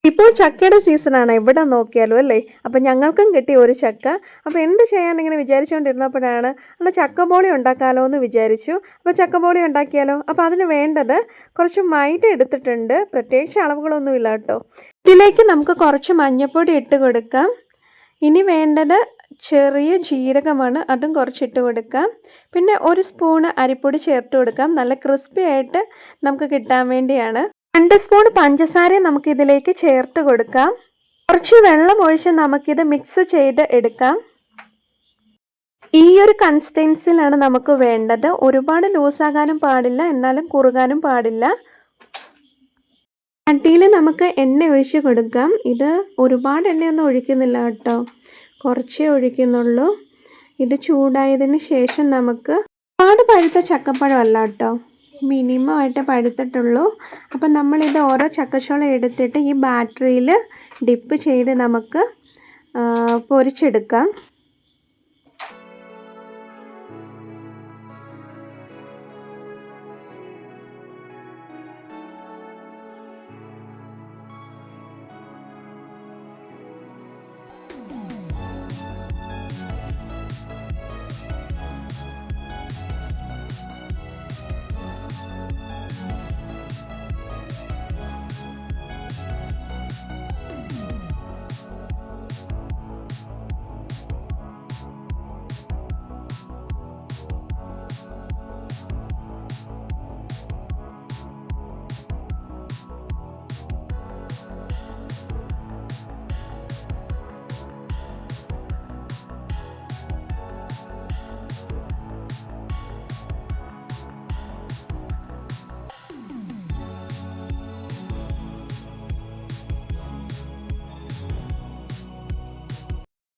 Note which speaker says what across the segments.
Speaker 1: ഇപ്പോൾ ചക്കയുടെ സീസണാണ് എവിടെ നോക്കിയാലും അല്ലേ. അപ്പം ഞങ്ങൾക്കും കിട്ടി ഒരു ചക്ക. അപ്പോൾ എന്ത് ചെയ്യാൻ ഇങ്ങനെ വിചാരിച്ചുകൊണ്ടിരുന്നപ്പോഴാണ് അന്ന് ചക്കബോളി ഉണ്ടാക്കാമല്ലോ എന്ന് വിചാരിച്ചു. അപ്പോൾ ചക്കബോളി ഉണ്ടാക്കിയാലോ. അപ്പോൾ അതിന് വേണ്ടത് കുറച്ച് മൈദ എടുത്തിട്ടുണ്ട്. പ്രത്യേകിച്ച് അളവുകളൊന്നുമില്ല കേട്ടോ. ഇതിലേക്ക് നമുക്ക് കുറച്ച് മഞ്ഞൾപ്പൊടി ഇട്ട് കൊടുക്കാം. ഇനി വേണ്ടത് ചെറിയ ജീരകമാണ്, അതും കുറച്ചിട്ട് കൊടുക്കാം. പിന്നെ ഒരു സ്പൂണ് അരിപ്പൊടി ചേർത്ത് കൊടുക്കാം. നല്ല ക്രിസ്പി ആയിട്ട് നമുക്ക് കിട്ടാൻ വേണ്ടിയാണ്. 2 സ്പൂൺ പഞ്ചസാര നമുക്കിതിലേക്ക് ചേർത്ത് കൊടുക്കാം. കുറച്ച് വെള്ളം ഒഴിച്ച് നമുക്കിത് മിക്സ് ചെയ്ത് എടുക്കാം. ഈ ഒരു കൺസിസ്റ്റൻസിലാണ് നമുക്ക് വേണ്ടത്. ഒരുപാട് ലൂസാകാനും പാടില്ല, എന്നാലും കുറുകാനും പാടില്ല. ചട്ടിയിൽ നമുക്ക് എണ്ണ ഒഴിച്ച് കൊടുക്കാം. ഇത് ഒരുപാട് എണ്ണയൊന്നും ഒഴിക്കുന്നില്ല കേട്ടോ, കുറച്ചേ ഒഴിക്കുന്നുള്ളൂ. ഇത് ചൂടായതിന് ശേഷം നമുക്ക് ഒരുപാട് പഴുത്ത ചക്കപ്പഴം അല്ല കേട്ടോ, മിനിമം ആയിട്ട് പഴുത്തിട്ടുള്ളൂ. അപ്പം നമ്മളിത് ഓരോ ചക്കച്ചോളം എടുത്തിട്ട് ഈ ബാറ്ററിയിൽ ഡിപ്പ് ചെയ്ത് നമുക്ക് പൊരിച്ചെടുക്കാം.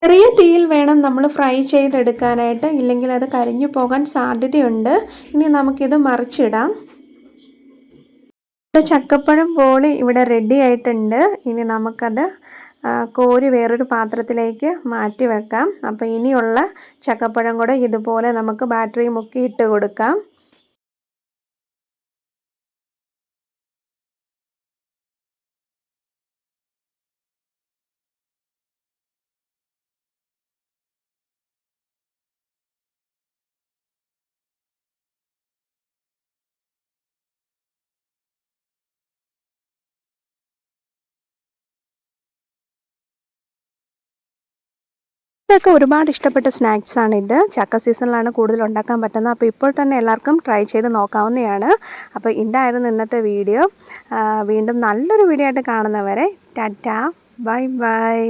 Speaker 1: ചെറിയ തീയിൽ വേണം നമ്മൾ ഫ്രൈ ചെയ്തെടുക്കാനായിട്ട്, ഇല്ലെങ്കിൽ അത് കരിഞ്ഞു പോകാൻ സാധ്യതയുണ്ട്. ഇനി നമുക്കിത് മറിച്ചിടാം. ചക്കപ്പഴം ബോളി ഇവിടെ റെഡി ആയിട്ടുണ്ട്. ഇനി നമുക്കത് കോരി വേറൊരു പാത്രത്തിലേക്ക് മാറ്റി വെക്കാം. അപ്പോൾ ഇനിയുള്ള ചക്കപ്പഴം കൂടെ ഇതുപോലെ നമുക്ക് ബാറ്ററി മുക്കി ഇട്ട് കൊടുക്കാം. ഇതൊക്കെ ഒരുപാട് ഇഷ്ടപ്പെട്ട സ്നാക്സാണിത്. ചക്ക സീസണിലാണ് കൂടുതൽ ഉണ്ടാക്കാൻ പറ്റുന്നത്. അപ്പോൾ ഇപ്പോൾ തന്നെ എല്ലാവർക്കും ട്രൈ ചെയ്ത് നോക്കാവുന്നതാണ്. അപ്പോൾ ഇതായിരുന്നു ഇന്നത്തെ വീഡിയോ. വീണ്ടും നല്ലൊരു വീഡിയോ ആയിട്ട് കാണുന്നവരെ ടാറ്റാ, ബൈ ബൈ.